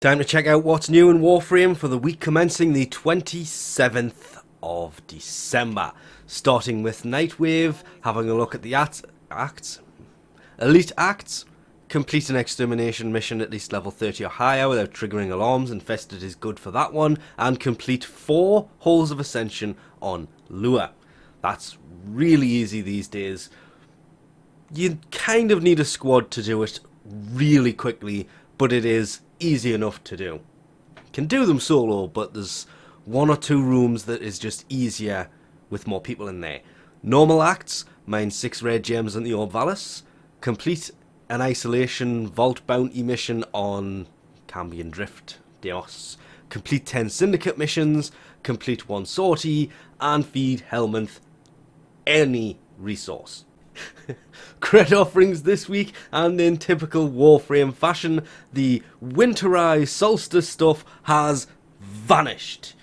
Time to check out what's new in Warframe for the week commencing the 27th of December. Starting with Nightwave, having a look at the Elite Acts. Complete an extermination mission at least level 30 or higher without triggering alarms. Infested is good for that one. And complete 4 Halls of Ascension on Lure. That's really easy these days. You kind of need a squad to do it really quickly, but it is easy enough to do. Can do them solo, but there's 1 or 2 rooms that is just easier with more people in there. Normal acts, mine 6 red gems on the Orb Valis. Complete an isolation vault bounty mission on Cambion Drift Deos. Complete 10 syndicate missions. Complete 1 sortie, and feed Helminth any resource. Credit offerings this week, and in typical Warframe fashion, the winterized solstice stuff has vanished.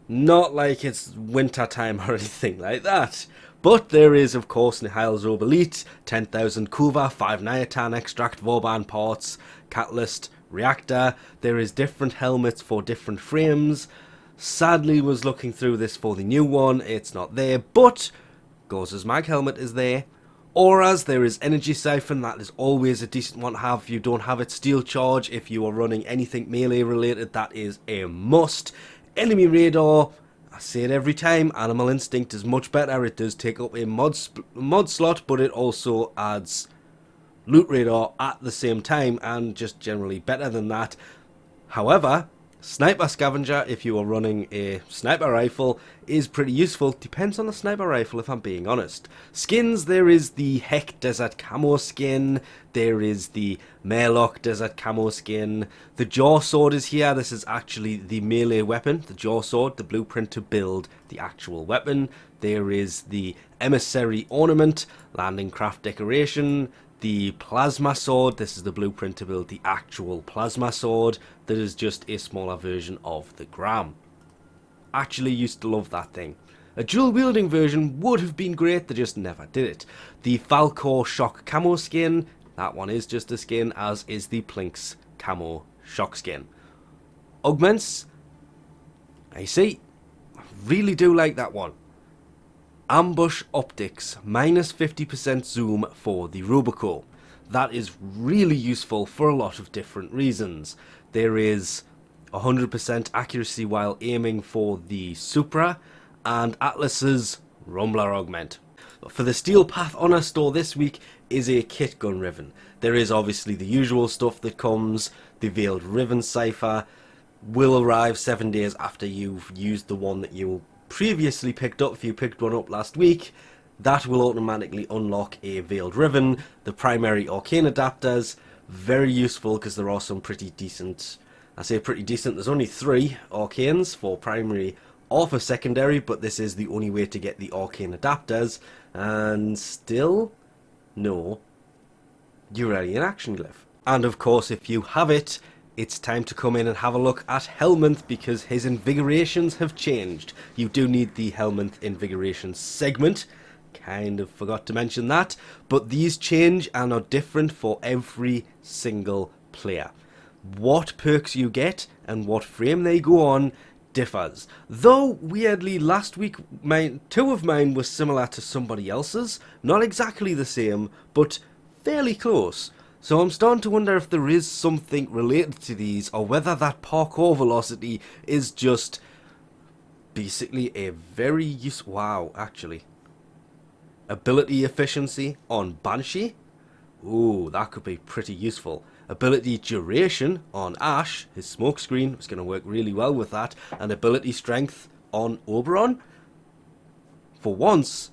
Not like it's winter time or anything like that. But there is, of course, Nihil's Robe Elite, 10,000 Kuva, 5 Nyatan Extract, Vorban Parts, Catalyst, Reactor. There is different helmets for different frames. Sadly, was looking through this for the new one. It's not there, but Gauze's Mag Helmet is there. Auras, there is Energy Siphon, that is always a decent one to have if you don't have it. Steel Charge, if you are running anything melee related, that is a must. Enemy Radar, I say it every time, Animal Instinct is much better. It does take up a mod slot, but it also adds Loot Radar at the same time, and just generally better than that. However, Sniper Scavenger, if you are running a sniper rifle, is pretty useful. Depends on the sniper rifle, if I'm being honest. Skins, there is the Heck Desert Camo skin. There is the Merlock Desert Camo skin. The Jaw Sword is here. This is actually the melee weapon. The Jaw Sword, the blueprint to build the actual weapon. There is the Emissary Ornament, Landing Craft Decoration. The Plasma Sword, this is the blueprint to build the actual Plasma Sword. That is just a smaller version of the Gram. Actually used to love that thing. A dual wielding version would have been great, they just never did it. The Falcore Shock Camo skin, that one is just a skin, as is the Plinks Camo Shock skin. Augments, I see, I really do like that one. Ambush Optics, minus 50% zoom for the Roboco. That is really useful for a lot of different reasons. There is 100% accuracy while aiming for the Supra, and Atlas's Rumbler Augment. For the Steel Path Honor store this week is a Kit Gun Riven. There is obviously the usual stuff that comes. The Veiled Riven Cipher will arrive 7 days after you've used the one that you previously picked up. If you picked one up last week, that will automatically unlock a Veiled Riven. The primary arcane adapters, very useful because there are some pretty decent, I say pretty decent, there's only 3 arcanes for primary or for secondary, but this is the only way to get the arcane adapters, and still no Euralian Action Glyph. And of course, if you have it, it's time to come in and have a look at Helminth, because his invigorations have changed. You do need the Helminth invigoration segment. Kind of forgot to mention that. But these change and are different for every single player. What perks you get and what frame they go on differs. Though, weirdly, last week 2 of mine were similar to somebody else's. Not exactly the same, but fairly close. So I'm starting to wonder if there is something related to these, or whether that parkour velocity is just basically a very useful... Wow, actually. Ability efficiency on Banshee. Ooh, that could be pretty useful. Ability duration on Ash, his smokescreen, is going to work really well with that. And ability strength on Oberon. For once,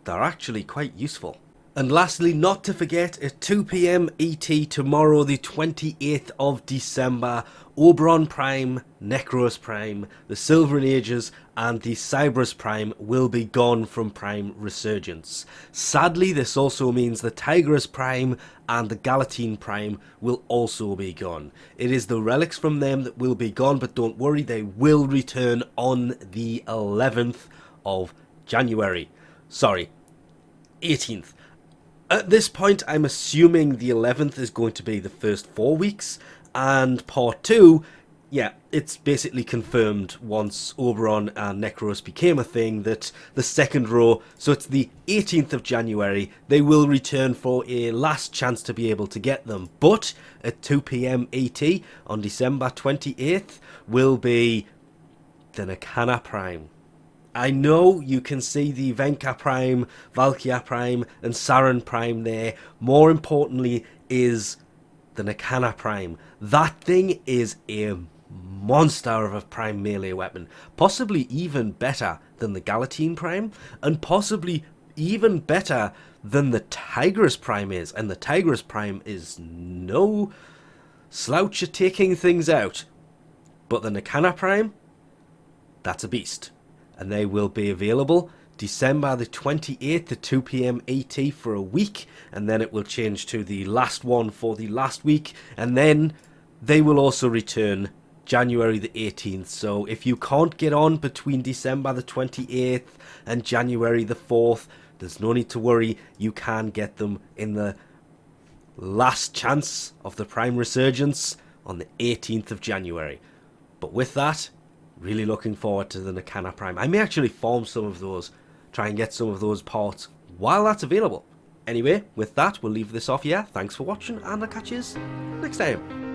they're actually quite useful. And lastly, not to forget, at 2 PM ET tomorrow, the 28th of December, Oberon Prime, Necros Prime, the Silvern Ages, and the Cyberus Prime will be gone from Prime Resurgence. Sadly, this also means the Tigris Prime and the Galatine Prime will also be gone. It is the relics from them that will be gone, but don't worry, they will return on the 11th of January. Sorry, 18th. At this point, I'm assuming the 11th is going to be the first 4 weeks, And part 2, yeah, it's basically confirmed once Oberon and Necros became a thing that the second row, so it's the 18th of January, they will return for a last chance to be able to get them. But at 2 PM ET on December 28th will be the Nikana Prime. I know you can see the Venka Prime, Valkyria Prime and Saren Prime there. More importantly is the Nikana Prime. That thing is a monster of a prime melee weapon, possibly even better than the Galatine Prime, and possibly even better than the Tigris Prime is, and the Tigris Prime is no slouch at taking things out. But the Nikana Prime, that's a beast, and they will be available December the 28th at 2 PM ET for a week, and then it will change to the last one for the last week, and then they will also return January the 18th. So if you can't get on between December the 28th and January the 4th, there's no need to worry. You can get them in the last chance of the Prime Resurgence on the 18th of January. But with that, really looking forward to the Nikana Prime. I may actually farm some of those, try and get some of those parts while that's available. Anyway, with that, we'll leave this off here. Thanks for watching, and I'll catch you next time.